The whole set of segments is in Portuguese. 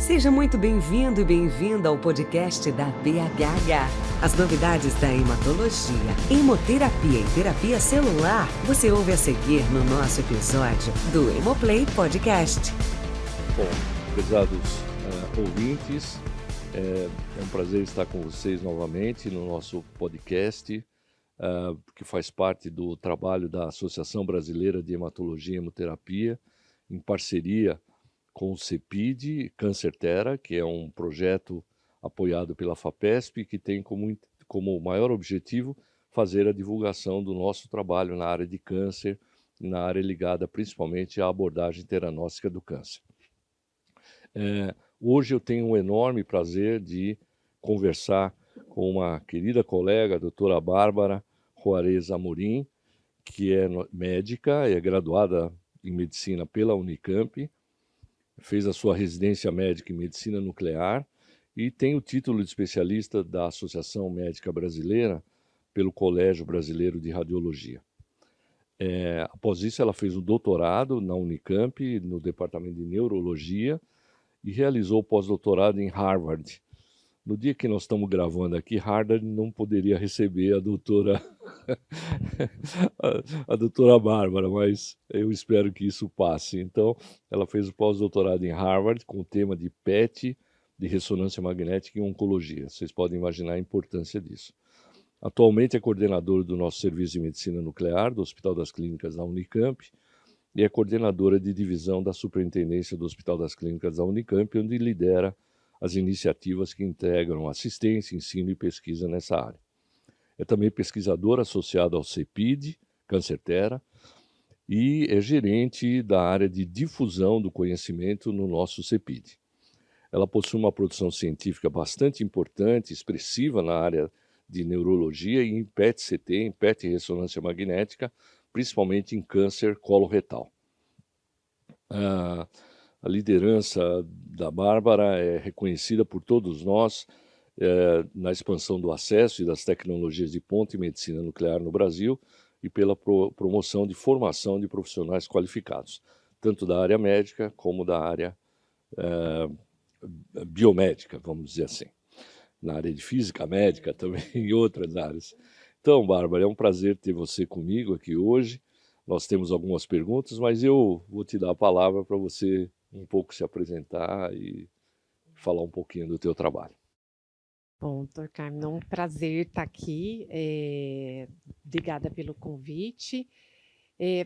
Seja muito bem-vindo e bem-vinda ao podcast da BHH. As novidades da hematologia, hemoterapia e terapia celular, você ouve a seguir no nosso episódio do Hemoplay Podcast. Bom, prezados ouvintes, é um prazer estar com vocês novamente no nosso podcast, que faz parte do trabalho da Associação Brasileira de Hematologia e Hemoterapia, em parceria com o CEPID Cancertera, que é um projeto apoiado pela FAPESP, que tem como maior objetivo fazer a divulgação do nosso trabalho na área de câncer, na área ligada principalmente à abordagem teranóstica do câncer. Hoje eu tenho um enorme prazer de conversar com uma querida colega, a doutora Bárbara Juarez Amorim, que é médica, é graduada em medicina pela Unicamp, fez a sua residência médica em medicina nuclear e tem o título de especialista da Associação Médica Brasileira pelo Colégio Brasileiro de Radiologia. Após isso, ela fez um doutorado na Unicamp, no Departamento de Neurologia, e realizou o pós-doutorado em Harvard. No dia que nós estamos gravando aqui, Harvard não poderia receber a doutora a doutora Bárbara, mas eu espero que isso passe. Então, ela fez o pós-doutorado em Harvard com o tema de PET, de ressonância magnética em oncologia. Vocês podem imaginar a importância disso. Atualmente é coordenadora do nosso serviço de medicina nuclear do Hospital das Clínicas da Unicamp e é coordenadora de divisão da Superintendência do Hospital das Clínicas da Unicamp, onde lidera as iniciativas que integram assistência, ensino e pesquisa nessa área. É também pesquisadora associada ao CEPID, Cancertera, e é gerente da área de difusão do conhecimento no nosso CEPID. Ela possui uma produção científica bastante importante, expressiva na área de neurologia e em PET-CT, em PET ressonância magnética, principalmente em câncer coloretal. A liderança da Bárbara é reconhecida por todos nós na expansão do acesso e das tecnologias de ponta em medicina nuclear no Brasil e pela promoção de formação de profissionais qualificados, tanto da área médica como da área biomédica, vamos dizer assim. Na área de física médica também, em outras áreas. Então, Bárbara, é um prazer ter você comigo aqui hoje. Nós temos algumas perguntas, mas eu vou te dar a palavra para você um pouco se apresentar e falar um pouquinho do teu trabalho. Bom, doutor Carmen, é um prazer estar aqui. Obrigada pelo convite.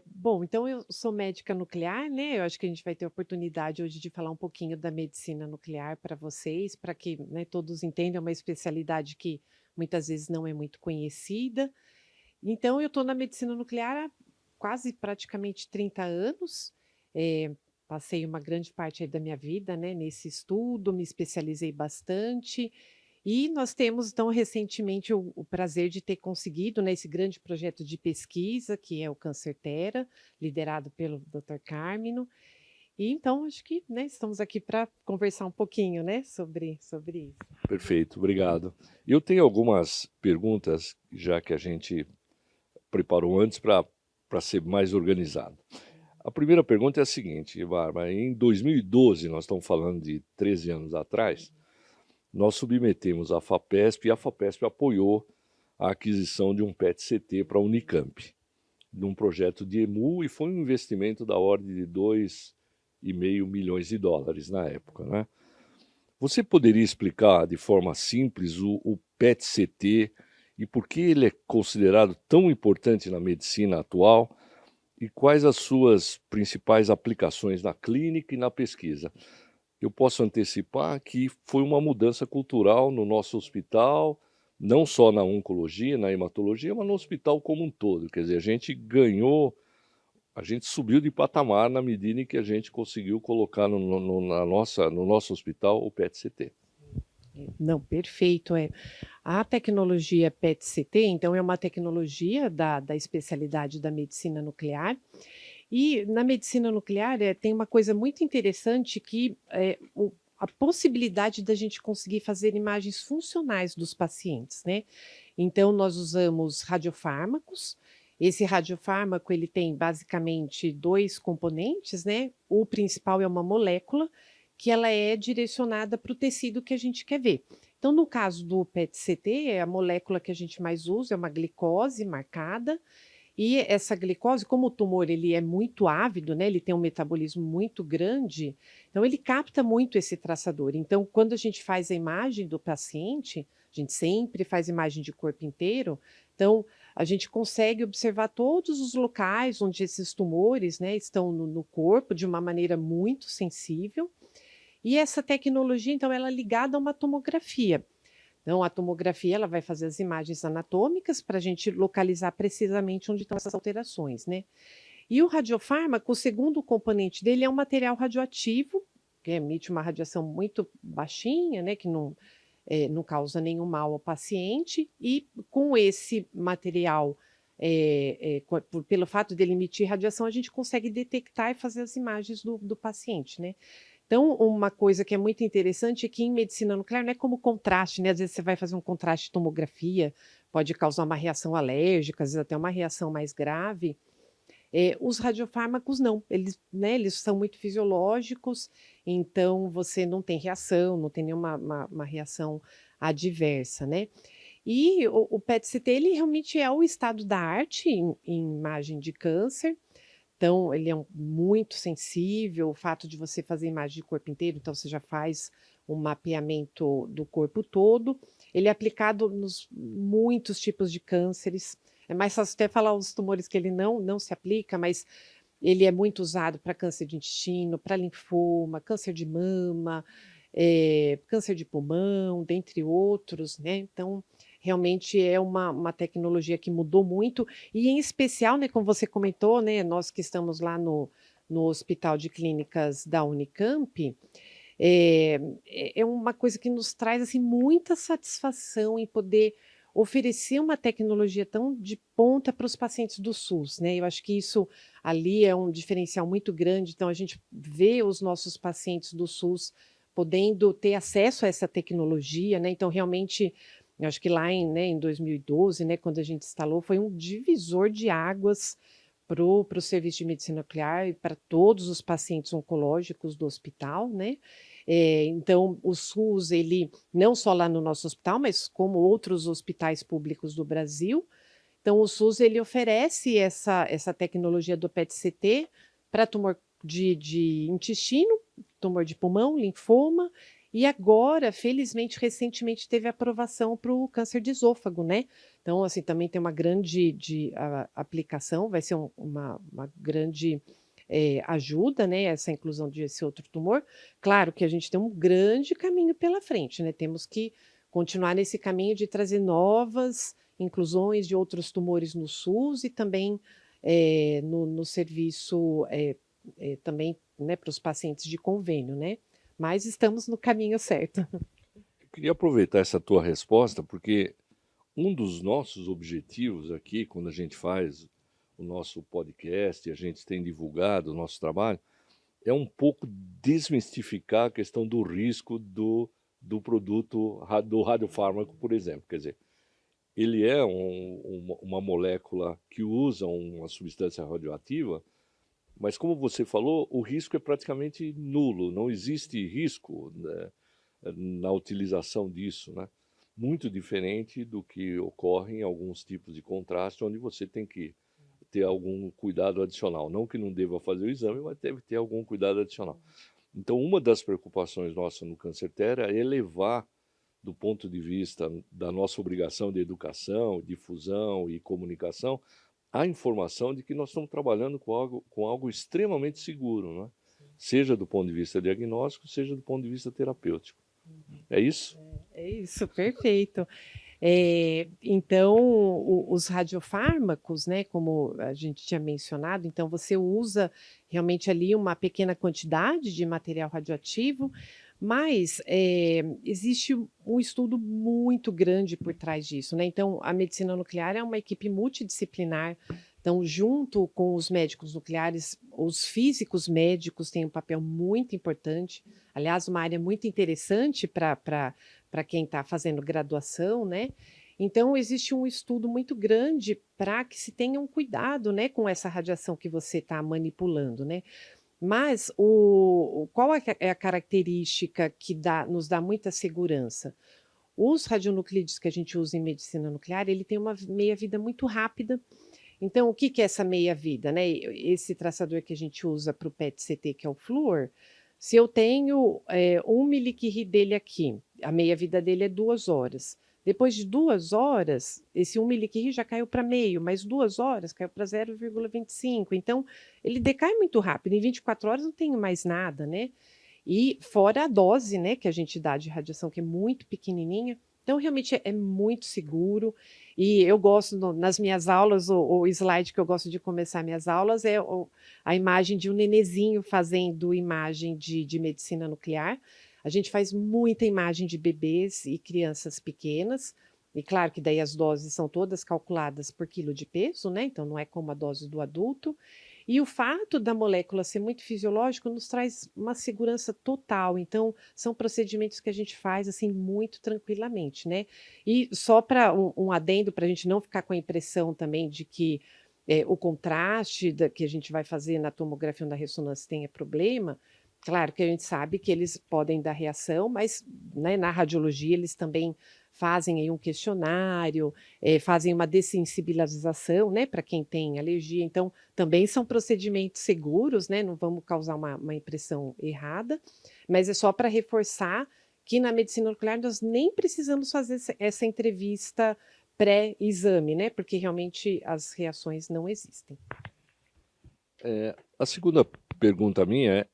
Bom, então eu sou médica nuclear, né? Eu acho que a gente vai ter a oportunidade hoje de falar um pouquinho da medicina nuclear para vocês, para que, né, todos entendam, é uma especialidade que muitas vezes não é muito conhecida. Então, eu estou na medicina nuclear há quase praticamente 30 anos. Passei uma grande parte aí da minha vida, né, nesse estudo, me especializei bastante. E nós temos, então, recentemente o prazer de ter conseguido, né, esse grande projeto de pesquisa, que é o Cancertera, liderado pelo Dr. Carmino. E, então, acho que, né, estamos aqui para conversar um pouquinho, né, sobre isso. Perfeito, obrigado. Eu tenho algumas perguntas, já que a gente preparou antes para ser mais organizado. A primeira pergunta é a seguinte, Bárbara, em 2012, nós estamos falando de 13 anos atrás, nós submetemos a FAPESP e a FAPESP apoiou a aquisição de um PET-CT para a Unicamp, num projeto de EMU, e foi um investimento da ordem de $2,5 milhões na época, né? Você poderia explicar de forma simples o PET-CT e por que ele é considerado tão importante na medicina atual e quais as suas principais aplicações na clínica e na pesquisa? Eu posso antecipar que foi uma mudança cultural no nosso hospital, não só na oncologia, na hematologia, mas no hospital como um todo. Quer dizer, a gente subiu de patamar na medida em que a gente conseguiu colocar no nosso hospital o PET-CT. Não, perfeito. A tecnologia PET-CT, então, é uma tecnologia da especialidade da medicina nuclear. E na medicina nuclear tem uma coisa muito interessante que a possibilidade da gente conseguir fazer imagens funcionais dos pacientes, né? Então, nós usamos radiofármacos. Esse radiofármaco, ele tem basicamente dois componentes, né? O principal é uma molécula que ela é direcionada para o tecido que a gente quer ver. Então, no caso do PET-CT, a molécula que a gente mais usa é uma glicose marcada, e essa glicose, como o tumor ele é muito ávido, né, ele tem um metabolismo muito grande, então ele capta muito esse traçador. Então, quando a gente faz a imagem do paciente, a gente sempre faz imagem de corpo inteiro, então a gente consegue observar todos os locais onde esses tumores, né, estão no corpo de uma maneira muito sensível. E essa tecnologia, então, ela é ligada a uma tomografia. Então, a tomografia ela vai fazer as imagens anatômicas para a gente localizar precisamente onde estão essas alterações, né? E o radiofármaco, o segundo componente dele é um material radioativo, que emite uma radiação muito baixinha, né? Que não causa nenhum mal ao paciente. E com esse material, pelo fato dele emitir radiação, a gente consegue detectar e fazer as imagens do paciente, né? Então, uma coisa que é muito interessante é que em medicina nuclear não é como contraste, né? Às vezes você vai fazer um contraste de tomografia, pode causar uma reação alérgica, às vezes até uma reação mais grave. Os radiofármacos não, eles, né, eles são muito fisiológicos, então você não tem reação, não tem nenhuma uma reação adversa, né? E o PET-CT, ele realmente é o estado da arte em imagem de câncer. Então, ele é muito sensível, o fato de você fazer imagem de corpo inteiro, então você já faz um mapeamento do corpo todo. Ele é aplicado nos muitos tipos de cânceres. É mais fácil até falar os tumores que ele não se aplica, mas ele é muito usado para câncer de intestino, para linfoma, câncer de mama, câncer de pulmão, dentre outros, né? Então, realmente é uma tecnologia que mudou muito, e em especial, né, como você comentou, né, nós que estamos lá no Hospital de Clínicas da Unicamp, é uma coisa que nos traz assim, muita satisfação em poder oferecer uma tecnologia tão de ponta para os pacientes do SUS, né? Eu acho que isso ali é um diferencial muito grande, então a gente vê os nossos pacientes do SUS podendo ter acesso a essa tecnologia, né? Então, realmente, eu acho que lá em 2012, né, quando a gente instalou, foi um divisor de águas para o serviço de medicina nuclear e para todos os pacientes oncológicos do hospital, né? Então, o SUS, ele, não só lá no nosso hospital, mas como outros hospitais públicos do Brasil, então o SUS, ele oferece essa tecnologia do PET-CT para tumor de intestino, tumor de pulmão, linfoma, e agora, felizmente, recentemente teve aprovação para o câncer de esôfago, né? Então, assim, também tem uma grande aplicação, vai ser uma grande ajuda, né? Essa inclusão desse outro tumor. Claro que a gente tem um grande caminho pela frente, né? Temos que continuar nesse caminho de trazer novas inclusões de outros tumores no SUS e também no serviço também, né, para os pacientes de convênio, né? Mas estamos no caminho certo. Eu queria aproveitar essa tua resposta, porque um dos nossos objetivos aqui, quando a gente faz o nosso podcast e a gente tem divulgado o nosso trabalho, é um pouco desmistificar a questão do risco do produto, do radiofármaco, por exemplo. Quer dizer, ele é uma molécula que usa uma substância radioativa, mas como você falou, o risco é praticamente nulo, não existe risco, né, na utilização disso, né? Muito diferente do que ocorre em alguns tipos de contraste, onde você tem que ter algum cuidado adicional. Não que não deva fazer o exame, mas deve ter algum cuidado adicional. Então, uma das preocupações nossas no Câncer Terra é elevar, do ponto de vista da nossa obrigação de educação, difusão e comunicação, a informação de que nós estamos trabalhando com algo extremamente seguro, né? Seja do ponto de vista diagnóstico, seja do ponto de vista terapêutico. É isso? É isso, perfeito. Então, os radiofármacos, né, como a gente tinha mencionado, então você usa realmente ali uma pequena quantidade de material radioativo, mas existe um estudo muito grande por trás disso, né? Então, a medicina nuclear é uma equipe multidisciplinar. Então, junto com os médicos nucleares, os físicos médicos têm um papel muito importante. Aliás, uma área muito interessante para quem está fazendo graduação, né? Então, existe um estudo muito grande para que se tenha um cuidado, né, com essa radiação que você está manipulando, né? Mas qual é a característica que nos dá muita segurança? Os radionuclídeos que a gente usa em medicina nuclear, ele tem uma meia-vida muito rápida. Então, o que é essa meia-vida, né? Esse traçador que a gente usa para o PET-CT, que é o flúor, se eu tenho 1 milicurie dele aqui, a meia-vida dele é 2 horas. Depois de 2 horas, esse 1 milicurie já caiu para meio, mas 2 horas caiu para 0,25. Então, ele decai muito rápido. Em 24 horas não tenho mais nada, né? E fora a dose, né, que a gente dá de radiação, que é muito pequenininha. Então, realmente é muito seguro. E eu gosto, nas minhas aulas, o slide que eu gosto de começar minhas aulas é a imagem de um nenezinho fazendo imagem de medicina nuclear. A gente faz muita imagem de bebês e crianças pequenas. E claro que daí as doses são todas calculadas por quilo de peso, né? Então, não é como a dose do adulto. E o fato da molécula ser muito fisiológico nos traz uma segurança total. Então, são procedimentos que a gente faz assim muito tranquilamente, né? E só para um adendo, para a gente não ficar com a impressão também de que o contraste que a gente vai fazer na tomografia ou na ressonância tenha problema. Claro que a gente sabe que eles podem dar reação, mas né, na radiologia eles também fazem aí um questionário, fazem uma dessensibilização, né, para quem tem alergia. Então, também são procedimentos seguros, né, não vamos causar uma impressão errada, mas é só para reforçar que na medicina nuclear nós nem precisamos fazer essa entrevista pré-exame, né, porque realmente as reações não existem. A segunda pergunta minha é,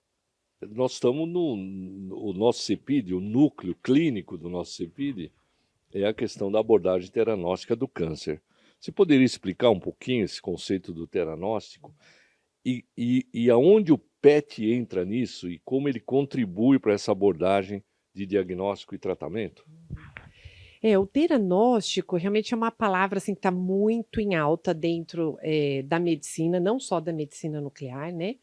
nós estamos no nosso CEPID, o núcleo clínico do nosso CEPID, é a questão da abordagem teranóstica do câncer. Você poderia explicar um pouquinho esse conceito do teranóstico e aonde o PET entra nisso e como ele contribui para essa abordagem de diagnóstico e tratamento? O teranóstico realmente é uma palavra assim, que está muito em alta dentro da medicina, não só da medicina nuclear, né?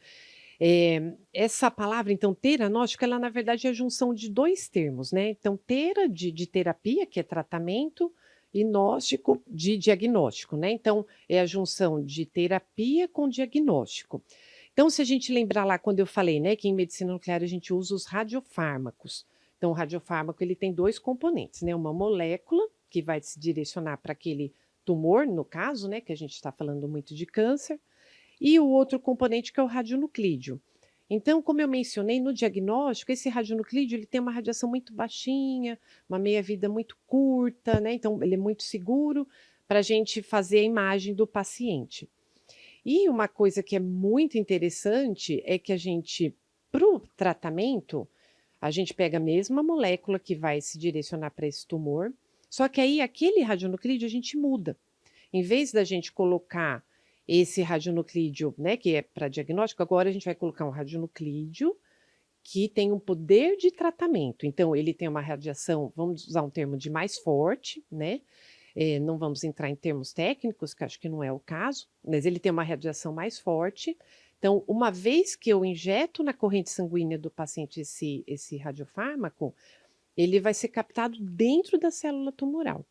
Essa palavra, então, teranóstico, ela na verdade é a junção de 2 termos, né? Então, tera de terapia, que é tratamento, e gnóstico de diagnóstico, né? Então, é a junção de terapia com diagnóstico. Então, se a gente lembrar lá quando eu falei, né, que em medicina nuclear a gente usa os radiofármacos. Então, o radiofármaco ele tem 2 componentes, né? Uma molécula que vai se direcionar para aquele tumor, no caso, né, que a gente está falando muito de câncer, e o outro componente que é o radionuclídeo. Então, como eu mencionei, no diagnóstico, esse radionuclídeo ele tem uma radiação muito baixinha, uma meia-vida muito curta, né? Então, ele é muito seguro para a gente fazer a imagem do paciente. E uma coisa que é muito interessante é que a gente, para o tratamento, a gente pega a mesma molécula que vai se direcionar para esse tumor, só que aí aquele radionuclídeo a gente muda. Em vez da gente colocar esse radionuclídeo, né, que é para diagnóstico, agora a gente vai colocar um radionuclídeo que tem um poder de tratamento. Então, ele tem uma radiação, vamos usar um termo de mais forte, né? Não vamos entrar em termos técnicos, que acho que não é o caso, mas ele tem uma radiação mais forte. Então, uma vez que eu injeto na corrente sanguínea do paciente esse radiofármaco, ele vai ser captado dentro da célula tumoral.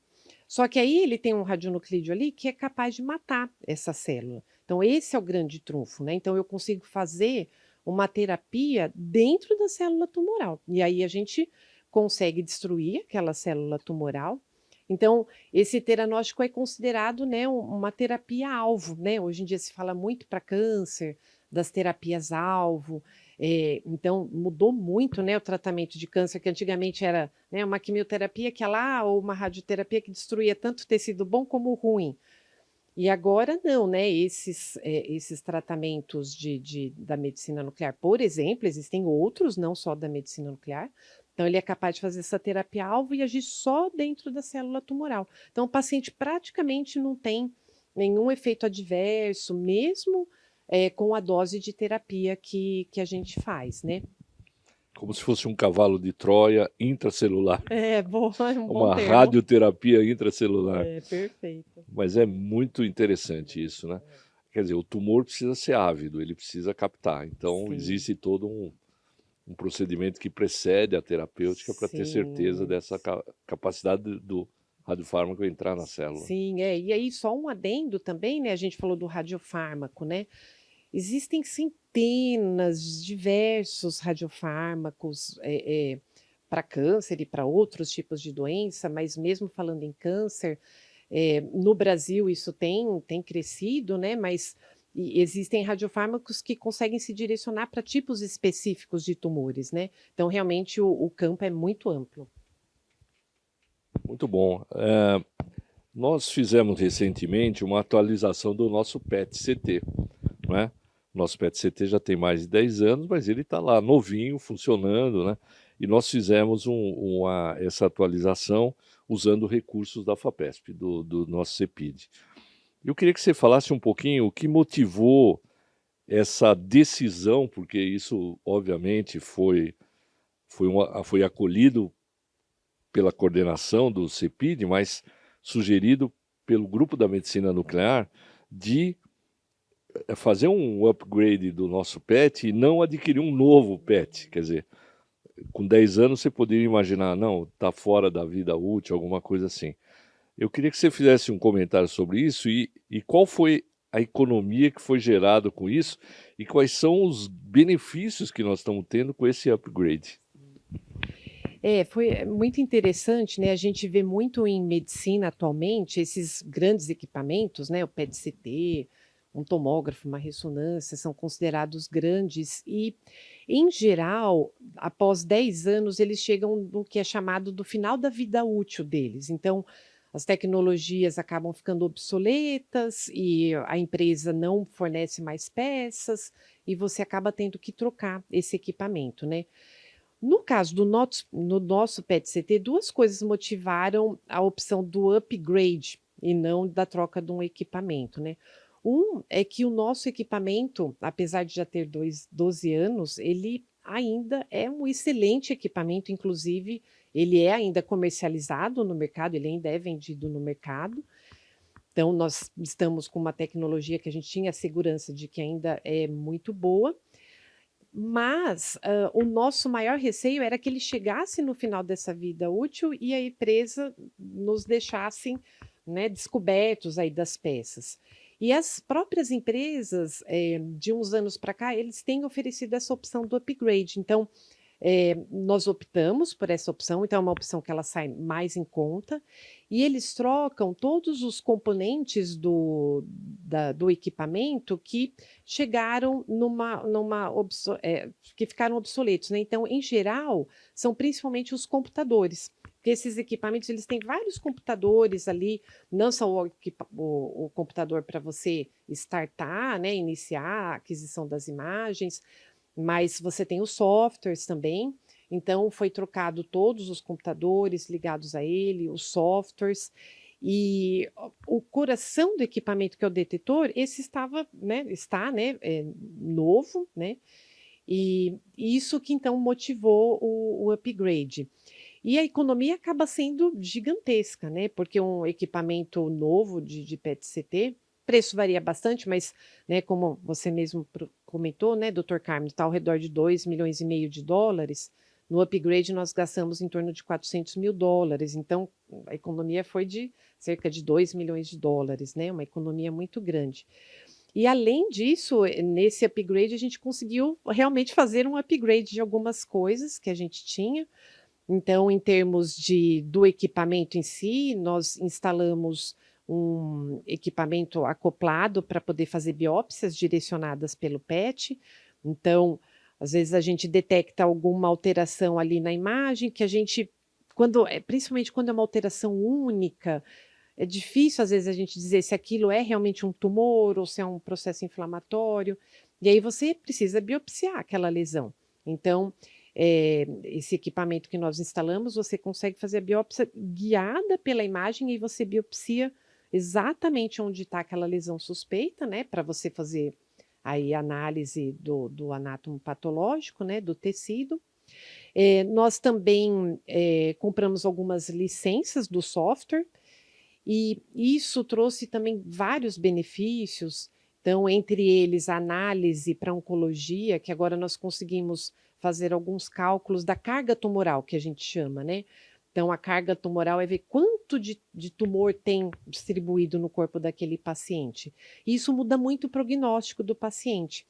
Só que aí ele tem um radionuclídeo ali que é capaz de matar essa célula. Então, esse é o grande trunfo, né? Então, eu consigo fazer uma terapia dentro da célula tumoral. E aí a gente consegue destruir aquela célula tumoral. Então, esse teranóstico é considerado, né, uma terapia-alvo, né? Hoje em dia se fala muito para câncer, das terapias-alvo. Então, mudou muito, né, o tratamento de câncer, que antigamente era, né, uma quimioterapia que ia lá, ou uma radioterapia que destruía tanto tecido bom como ruim. E agora não, né? Esses tratamentos da medicina nuclear, por exemplo, existem outros, não só da medicina nuclear. Então, ele é capaz de fazer essa terapia-alvo e agir só dentro da célula tumoral. Então, o paciente praticamente não tem nenhum efeito adverso, mesmo com a dose de terapia que a gente faz, né? Como se fosse um cavalo de Troia intracelular. É um bom Uma termo. radioterapia intracelular. Perfeito. Mas é muito interessante isso, né? Quer dizer, o tumor precisa ser ávido, ele precisa captar. Então, Sim. existe todo um procedimento que precede a terapêutica para ter certeza dessa capacidade do radiofármaco entrar na célula. Sim, e aí só um adendo também, né? A gente falou do radiofármaco, né? Existem, sim, centenas, diversos radiofármacos para câncer e para outros tipos de doença, mas mesmo falando em câncer, no Brasil isso tem crescido, né? Mas existem radiofármacos que conseguem se direcionar para tipos específicos de tumores, né? Então, realmente, o campo é muito amplo. Muito bom. Nós fizemos recentemente uma atualização do nosso PET-CT, né? Nosso PET-CT já tem mais de 10 anos, mas ele está lá novinho, funcionando, né? E nós fizemos essa atualização usando recursos da FAPESP, do nosso CEPID. Eu queria que você falasse um pouquinho o que motivou essa decisão, porque isso, obviamente, foi acolhido pela coordenação do CEPID, mas sugerido pelo Grupo da Medicina Nuclear, de fazer um upgrade do nosso PET e não adquirir um novo PET. Quer dizer, com 10 anos você poderia imaginar, não, está fora da vida útil, alguma coisa assim. Eu queria que você fizesse um comentário sobre isso e qual foi a economia que foi gerada com isso e quais são os benefícios que nós estamos tendo com esse upgrade. Foi muito interessante, né? A gente vê muito em medicina atualmente esses grandes equipamentos, né? O PET-CT, um tomógrafo, uma ressonância, são considerados grandes e, em geral, após 10 anos, eles chegam no que é chamado do final da vida útil deles. Então, as tecnologias acabam ficando obsoletas e a empresa não fornece mais peças e você acaba tendo que trocar esse equipamento, né? No caso no nosso PET-CT, duas coisas motivaram a opção do upgrade e não da troca de um equipamento, né? Um é que o nosso equipamento, apesar de já ter 12 anos, ele ainda é um excelente equipamento, inclusive ele é ainda comercializado no mercado, ele ainda é vendido no mercado. Então, nós estamos com uma tecnologia que a gente tinha a segurança de que ainda é muito boa. Mas o nosso maior receio era que ele chegasse no final dessa vida útil e a empresa nos deixasse, né, descobertos aí das peças. E as próprias empresas, de uns anos para cá, eles têm oferecido essa opção do upgrade. Então, nós optamos por essa opção, então é uma opção que ela sai mais em conta, e eles trocam todos os componentes do equipamento que chegaram que ficaram obsoletos, né? Então, em geral, são principalmente os computadores, porque esses equipamentos eles têm vários computadores ali, não só o computador para você startar, né, iniciar a aquisição das imagens, mas você tem os softwares também. Então, foi trocado todos os computadores ligados a ele, os softwares, e o coração do equipamento, que é o detetor, esse está novo, né? E isso que então motivou o upgrade. E a economia acaba sendo gigantesca, né? Porque um equipamento novo de PET-CT, preço varia bastante, mas, né, como você mesmo comentou, né, Dr. Carmen, está ao redor de 2,5 milhões de dólares. No upgrade, nós gastamos em torno de 400 mil dólares. Então, a economia foi de cerca de 2 milhões de dólares, né? Uma economia muito grande. E, além disso, nesse upgrade, a gente conseguiu realmente fazer um upgrade de algumas coisas que a gente tinha. Então, em termos do equipamento em si, nós instalamos um equipamento acoplado para poder fazer biópsias direcionadas pelo PET. Então, às vezes a gente detecta alguma alteração ali na imagem que a gente, principalmente quando é uma alteração única, é difícil às vezes a gente dizer se aquilo é realmente um tumor ou se é um processo inflamatório. E aí você precisa biopsiar aquela lesão. Então, esse equipamento que nós instalamos, você consegue fazer a biópsia guiada pela imagem e você biopsia exatamente onde está aquela lesão suspeita, né, para você fazer aí análise do anátomo patológico, né, do tecido. Nós também compramos algumas licenças do software e isso trouxe também vários benefícios. Então, entre eles, a análise para oncologia, que agora nós conseguimos fazer alguns cálculos da carga tumoral, que a gente chama, né? Então, a carga tumoral é ver quanto de tumor tem distribuído no corpo daquele paciente. E isso muda muito o prognóstico do paciente.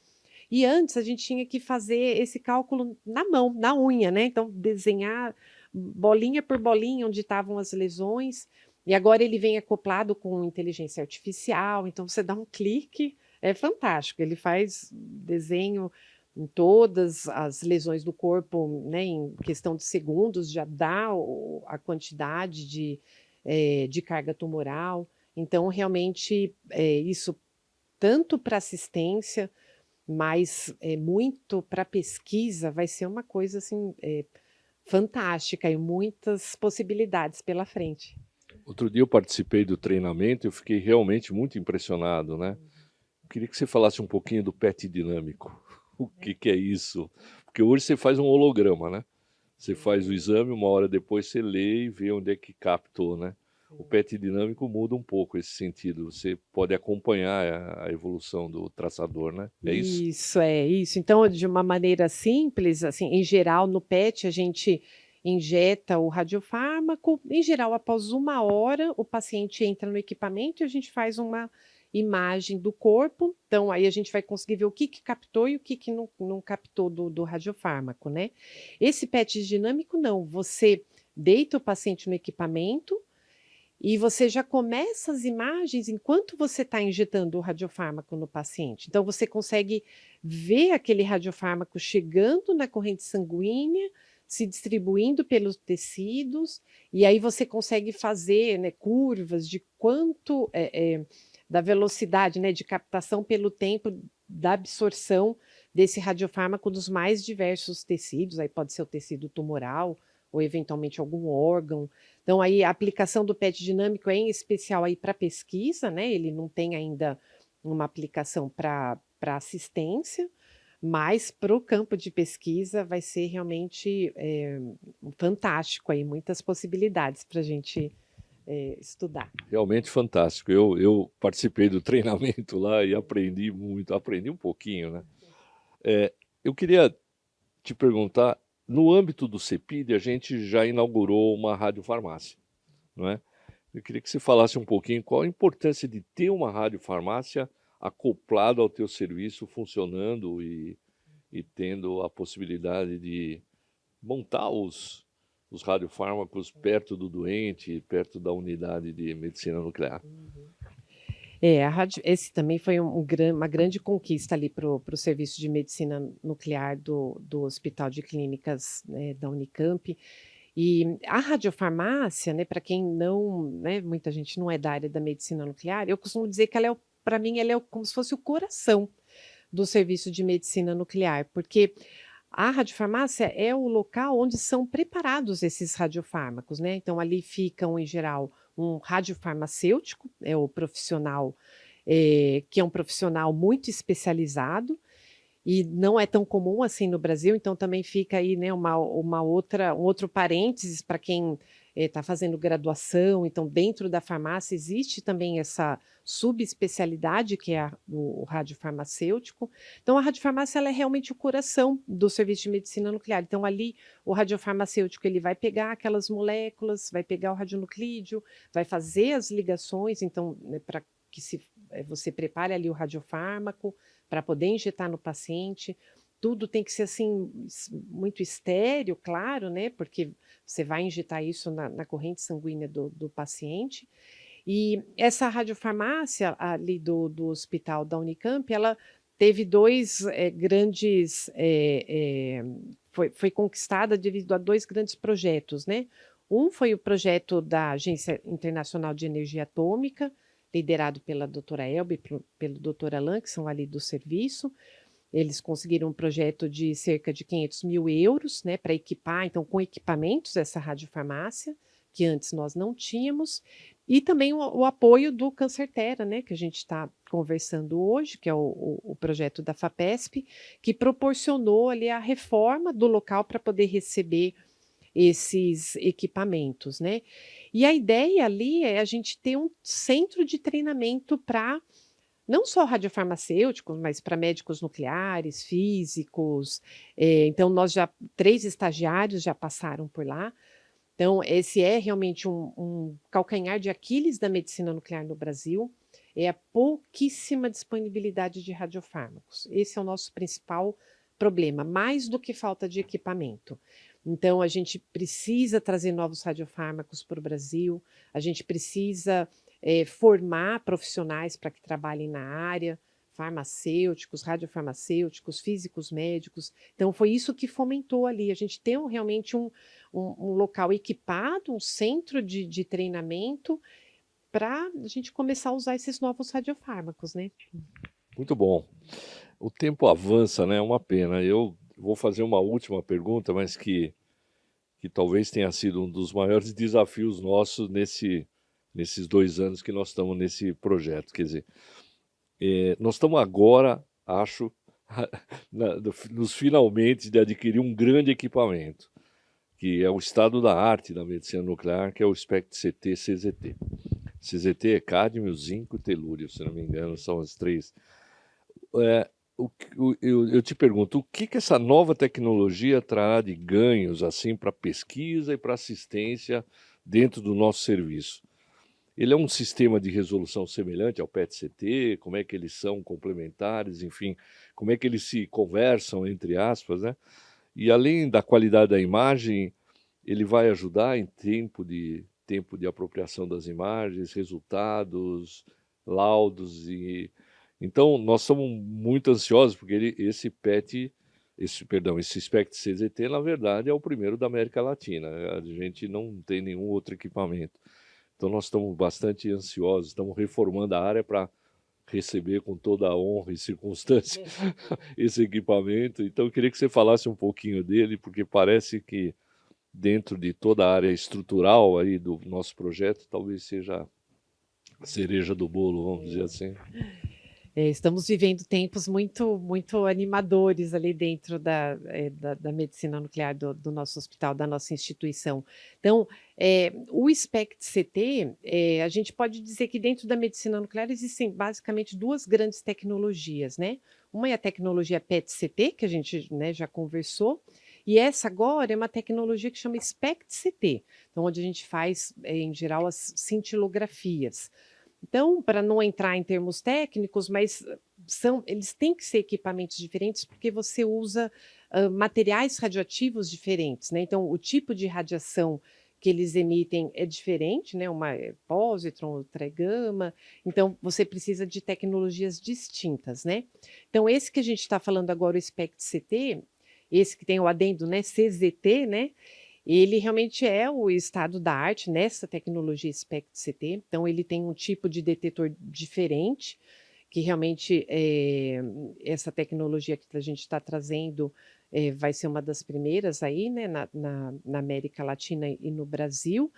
E antes a gente tinha que fazer esse cálculo na mão, na unha, né? Então, desenhar bolinha por bolinha onde estavam as lesões. E agora ele vem acoplado com inteligência artificial, então você dá um clique, é fantástico. Ele faz desenho em todas as lesões do corpo, né, em questão de segundos, já dá a quantidade de carga tumoral. Então, realmente, isso tanto para assistência, mas muito para pesquisa, vai ser uma coisa assim, fantástica e muitas possibilidades pela frente. Outro dia eu participei do treinamento e eu fiquei realmente muito impressionado, né? Eu queria que você falasse um pouquinho do PET dinâmico. O que é isso? Porque hoje você faz um holograma, né? Você faz o exame, uma hora depois você lê e vê onde é que captou, né? O PET dinâmico muda um pouco esse sentido. Você pode acompanhar a evolução do traçador, né? É isso? Isso, é isso. Então, de uma maneira simples, assim, em geral, no PET, a gente injeta o radiofármaco. Em geral, após 1 hora, o paciente entra no equipamento e a gente faz uma imagem do corpo. Então, aí a gente vai conseguir ver o que captou e o que não captou do radiofármaco, né? Esse PET dinâmico, não. Você deita o paciente no equipamento e você já começa as imagens enquanto você está injetando o radiofármaco no paciente. Então, você consegue ver aquele radiofármaco chegando na corrente sanguínea, se distribuindo pelos tecidos, e aí você consegue fazer, né, curvas de quanto, da velocidade, né, de captação pelo tempo da absorção desse radiofármaco nos mais diversos tecidos. Aí pode ser o tecido tumoral ou eventualmente algum órgão. Então, aí a aplicação do PET dinâmico é em especial aí para pesquisa, né? Ele não tem ainda uma aplicação para assistência, mas para o campo de pesquisa vai ser realmente fantástico aí, muitas possibilidades para a gente estudar. Realmente fantástico. Eu participei do treinamento lá e aprendi muito, aprendi um pouquinho, né? Eu queria te perguntar, no âmbito do CEPID, a gente já inaugurou uma radiofarmácia, não é? Eu queria que você falasse um pouquinho qual a importância de ter uma radiofarmácia acoplada ao teu serviço, funcionando e tendo a possibilidade de montar os radiofármacos perto do doente, perto da unidade de medicina nuclear. Esse também foi uma grande conquista ali para o serviço de medicina nuclear do Hospital de Clínicas, né, da Unicamp. E a radiofarmácia, né, para quem não, né, muita gente não é da área da medicina nuclear, eu costumo dizer que para mim, ela é como se fosse o coração do serviço de medicina nuclear, porque a radiofarmácia é o local onde são preparados esses radiofármacos, né? Então, ali ficam, em geral, um radiofarmacêutico, é o profissional, que é um profissional muito especializado, e não é tão comum assim no Brasil, então também fica aí, né, um outro parênteses para quem está fazendo graduação. Então, dentro da farmácia existe também essa subespecialidade, que é o radiofarmacêutico. Então, a radiofarmácia ela é realmente o coração do serviço de medicina nuclear. Então, ali, o radiofarmacêutico ele vai pegar aquelas moléculas, vai pegar o radionuclídeo, vai fazer as ligações, então, né, para que você prepare ali o radiofármaco, para poder injetar no paciente. Tudo tem que ser assim, muito estéril, claro, né? Porque você vai injetar isso na corrente sanguínea do paciente. E essa radiofarmácia ali do hospital da Unicamp, ela teve dois grandes. Foi conquistada devido a 2 grandes projetos, né? Um foi o projeto da Agência Internacional de Energia Atômica, liderado pela doutora Elba e pelo doutor Alain, que são ali do serviço. Eles conseguiram um projeto de cerca de 500 mil euros, né, para equipar, então, com equipamentos, essa radiofarmácia, que antes nós não tínhamos, e também o apoio do Cancertera, né, que a gente está conversando hoje, que é o projeto da FAPESP, que proporcionou ali a reforma do local para poder receber esses equipamentos, né? E a ideia ali é a gente ter um centro de treinamento para não só radiofarmacêuticos, mas para médicos nucleares, físicos. Então, 3 estagiários já passaram por lá. Então, esse é realmente um calcanhar de Aquiles da medicina nuclear no Brasil. é a pouquíssima disponibilidade de radiofármacos. Esse é o nosso principal problema, mais do que falta de equipamento. Então, a gente precisa trazer novos radiofármacos para o Brasil, a gente precisa formar profissionais para que trabalhem na área, farmacêuticos, radiofarmacêuticos, físicos médicos. Então, foi isso que fomentou ali. A gente tem realmente um local equipado, um centro de treinamento para a gente começar a usar esses novos radiofármacos, né? Muito bom. O tempo avança, né? É uma pena. Eu vou fazer uma última pergunta, mas que talvez tenha sido um dos maiores desafios nossos nesses 2 anos que nós estamos nesse projeto. Quer dizer, nós estamos agora, acho, nos finalmente de adquirir um grande equipamento, que é o estado da arte da medicina nuclear, que é o SPECT-CT CZT. CZT é cádmio, zinco e telúrio, se não me engano, são as 3. Eu te pergunto, o que essa nova tecnologia trará de ganhos assim para pesquisa e para assistência dentro do nosso serviço? Ele é um sistema de resolução semelhante ao PET-CT? Como é que eles são complementares? Enfim, como é que eles se conversam, entre aspas, né? E além da qualidade da imagem, ele vai ajudar em tempo de apropriação das imagens, resultados, laudos e... Então, nós somos muito ansiosos, porque esse SPECT-CZT, na verdade, é o primeiro da América Latina. A gente não tem nenhum outro equipamento. Então, nós estamos bastante ansiosos, estamos reformando a área para receber com toda a honra e circunstância esse equipamento. Então, eu queria que você falasse um pouquinho dele, porque parece que dentro de toda a área estrutural aí do nosso projeto, talvez seja a cereja do bolo, vamos dizer assim. Estamos vivendo tempos muito, muito animadores ali dentro da medicina nuclear do nosso hospital, da nossa instituição. Então, o SPECT-CT, a gente pode dizer que dentro da medicina nuclear existem basicamente 2 grandes tecnologias, né? Uma é a tecnologia PET-CT, que a gente, né, já conversou, e essa agora é uma tecnologia que chama SPECT-CT, então, onde a gente faz, em geral, as cintilografias. Então, para não entrar em termos técnicos, mas eles têm que ser equipamentos diferentes porque você usa materiais radioativos diferentes, né? Então, o tipo de radiação que eles emitem é diferente, né? Uma é pósitron, outra é gama. Então, você precisa de tecnologias distintas, né? Então, esse que a gente está falando agora, o SPECT-CT, esse que tem o adendo, né? CZT, né? Ele realmente é o estado da arte nessa tecnologia SPECT-CT, então ele tem um tipo de detetor diferente, que realmente essa tecnologia que a gente está trazendo vai ser uma das primeiras aí, né, na América Latina e no Brasil.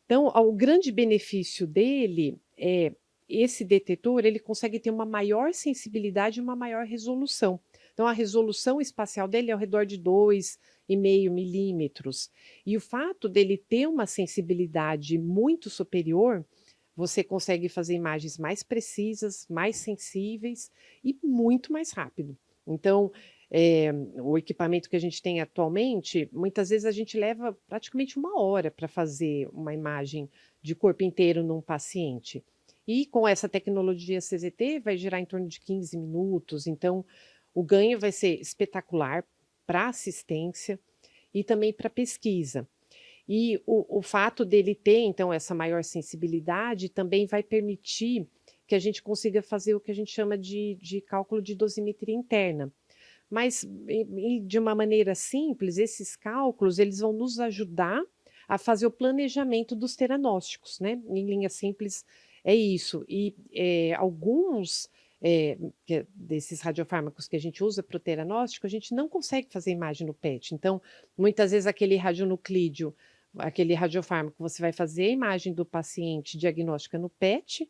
Então, o grande benefício dele é esse detetor, ele consegue ter uma maior sensibilidade e uma maior resolução. Então, a resolução espacial dele é ao redor de 2,5 milímetros. E o fato dele ter uma sensibilidade muito superior, você consegue fazer imagens mais precisas, mais sensíveis e muito mais rápido. Então, o equipamento que a gente tem atualmente, muitas vezes a gente leva praticamente 1 hora para fazer uma imagem de corpo inteiro num paciente. E com essa tecnologia CZT vai gerar em torno de 15 minutos. Então, o ganho vai ser espetacular para assistência e também para pesquisa. E o fato dele ter, então, essa maior sensibilidade também vai permitir que a gente consiga fazer o que a gente chama de cálculo de dosimetria interna. Mas, de uma maneira simples, esses cálculos eles vão nos ajudar a fazer o planejamento dos teranósticos, né? Em linha simples, é isso. E alguns desses radiofármacos que a gente usa para o teranóstico, a gente não consegue fazer imagem no PET. Então, muitas vezes aquele radionuclídeo, aquele radiofármaco, você vai fazer a imagem do paciente diagnóstica no PET,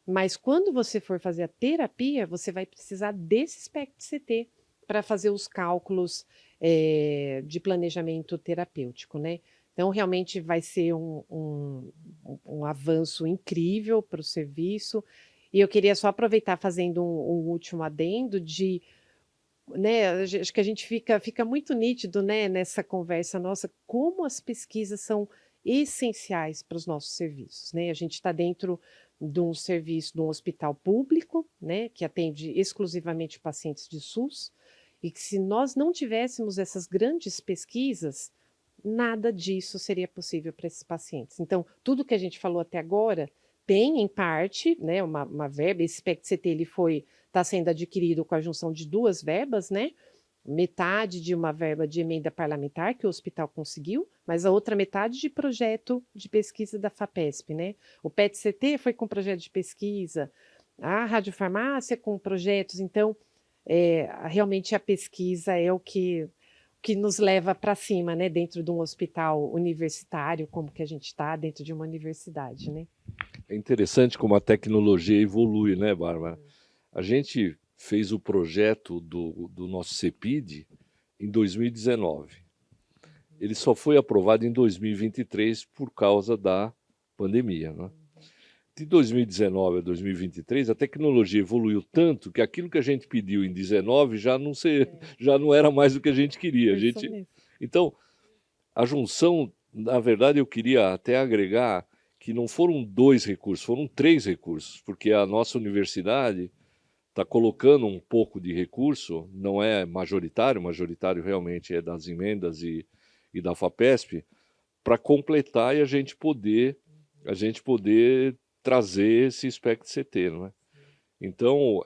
mas quando você for fazer a terapia, você vai precisar desse SPECT-CT para fazer os cálculos de planejamento terapêutico, né? Então, realmente vai ser um avanço incrível para o serviço. E eu queria só aproveitar fazendo um último adendo de, né, acho que a gente fica muito nítido, né, nessa conversa nossa, como as pesquisas são essenciais para os nossos serviços, né? A gente está dentro de um serviço, de um hospital público, né, que atende exclusivamente pacientes de SUS, e que se nós não tivéssemos essas grandes pesquisas, nada disso seria possível para esses pacientes. Então, tudo que a gente falou até agora tem, em parte, né, uma verba. Esse PET-CT está sendo adquirido com a junção de 2 verbas, né? Metade de uma verba de emenda parlamentar que o hospital conseguiu, mas a outra metade de projeto de pesquisa da FAPESP, né? O PET-CT foi com projeto de pesquisa, a radiofarmácia com projetos. Então, realmente a pesquisa é o que nos leva para cima, né? Dentro de um hospital universitário, como que a gente está dentro de uma universidade, né? É interessante como a tecnologia evolui, né, Bárbara? A gente fez o projeto do nosso CEPID em 2019. Ele só foi aprovado em 2023 por causa da pandemia, né? De 2019 a 2023, a tecnologia evoluiu tanto que aquilo que a gente pediu em 2019 já não era mais o que a gente queria. Então, a junção, na verdade, eu queria até agregar que não foram 2 recursos, foram 3 recursos, porque a nossa universidade está colocando um pouco de recurso, não é majoritário, majoritário realmente é das emendas e da FAPESP, para completar e a gente poder trazer esse SPECT-CT, não é? Então,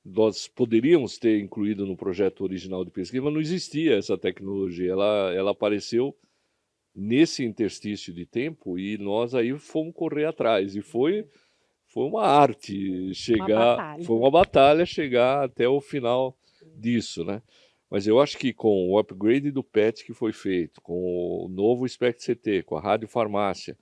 nós poderíamos ter incluído no projeto original de pesquisa, mas não existia essa tecnologia, ela apareceu nesse interstício de tempo e nós aí fomos correr atrás, e foi uma arte foi uma batalha chegar até o final disso, né? Mas eu acho que com o upgrade do PET que foi feito, com o novo SPECT-CT, com a radiofarmácia,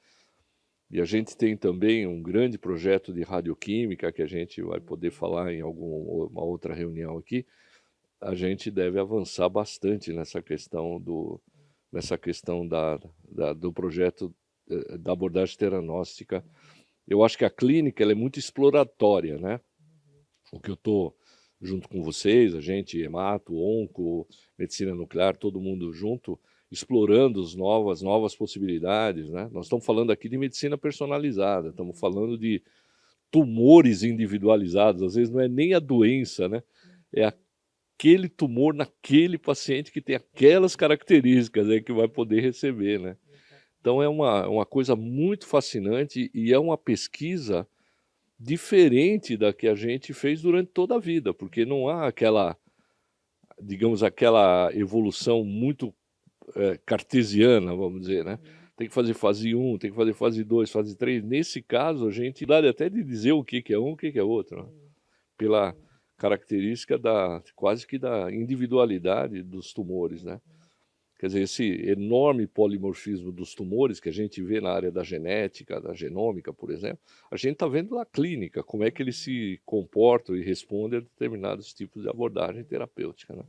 e a gente tem também um grande projeto de radioquímica que a gente vai poder falar em alguma outra reunião aqui, a gente deve avançar bastante nessa questão do projeto da abordagem teranóstica. Eu acho que a clínica ela é muito exploratória, né? O que eu estou junto com vocês, a gente, hemato, onco, medicina nuclear, todo mundo junto, explorando as novas possibilidades, né? Nós estamos falando aqui de medicina personalizada, estamos falando de tumores individualizados, às vezes não é nem a doença, né? É aquele tumor naquele paciente que tem aquelas características aí que vai poder receber, né? Então é uma coisa muito fascinante e é uma pesquisa diferente da que a gente fez durante toda a vida, porque não há aquela evolução muito cartesiana, vamos dizer, né? Tem que fazer fase 1, tem que fazer fase 2, fase 3. Nesse caso, a gente dá até de dizer o que é um, o que é outro, né? Pela característica quase que da individualidade dos tumores, né? Quer dizer, esse enorme polimorfismo dos tumores que a gente vê na área da genética, da genômica, por exemplo, a gente está vendo na clínica como é que eles se comportam e respondem a determinados tipos de abordagem terapêutica, né?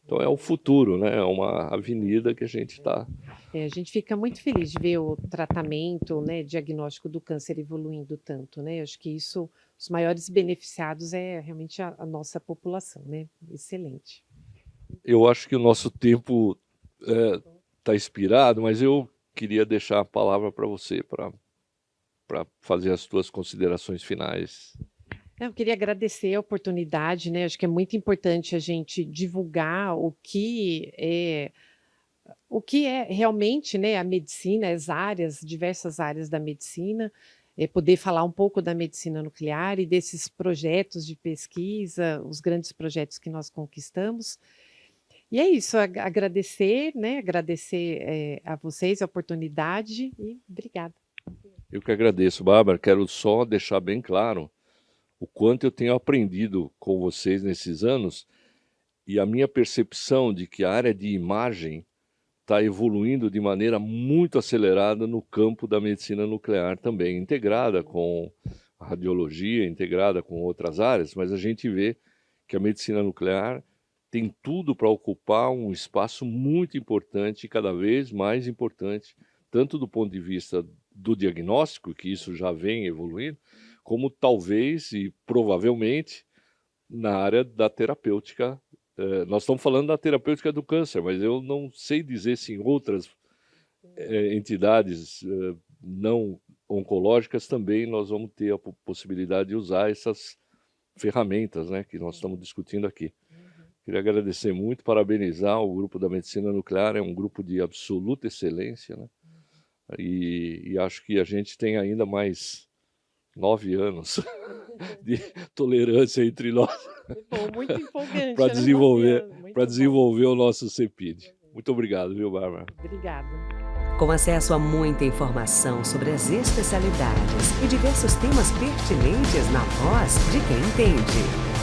Então é o futuro, né? É uma avenida que a gente está... A gente fica muito feliz de ver o tratamento, né, diagnóstico do câncer evoluindo tanto, né? Acho que isso, os maiores beneficiados é realmente a nossa população, né? Excelente. Eu acho que o nosso tempo está expirado, mas eu queria deixar a palavra para você, para fazer as suas considerações finais. Eu queria agradecer a oportunidade, né? Acho que é muito importante a gente divulgar o que é realmente, né, a medicina, diversas áreas da medicina, poder falar um pouco da medicina nuclear e desses projetos de pesquisa, os grandes projetos que nós conquistamos. E é isso, agradecer, né? Agradecer a vocês a oportunidade e obrigada. Eu que agradeço, Bárbara. Quero só deixar bem claro o quanto eu tenho aprendido com vocês nesses anos e a minha percepção de que a área de imagem está evoluindo de maneira muito acelerada no campo da medicina nuclear também, integrada com a radiologia, integrada com outras áreas, mas a gente vê que a medicina nuclear tem tudo para ocupar um espaço muito importante, cada vez mais importante, tanto do ponto de vista do diagnóstico, que isso já vem evoluindo, como talvez e provavelmente na área da terapêutica. Nós estamos falando da terapêutica do câncer, mas eu não sei dizer se em outras entidades não oncológicas também nós vamos ter a possibilidade de usar essas ferramentas, né, que nós estamos discutindo aqui. Queria agradecer muito, parabenizar o grupo da medicina nuclear, é um grupo de absoluta excelência, né? E acho que a gente tem ainda mais 9 anos de tolerância entre nós Muito empolgante. para né? desenvolver o nosso CEPID. Muito obrigado, viu, Bárbara? Obrigada. Com acesso a muita informação sobre as especialidades e diversos temas pertinentes na voz de quem entende.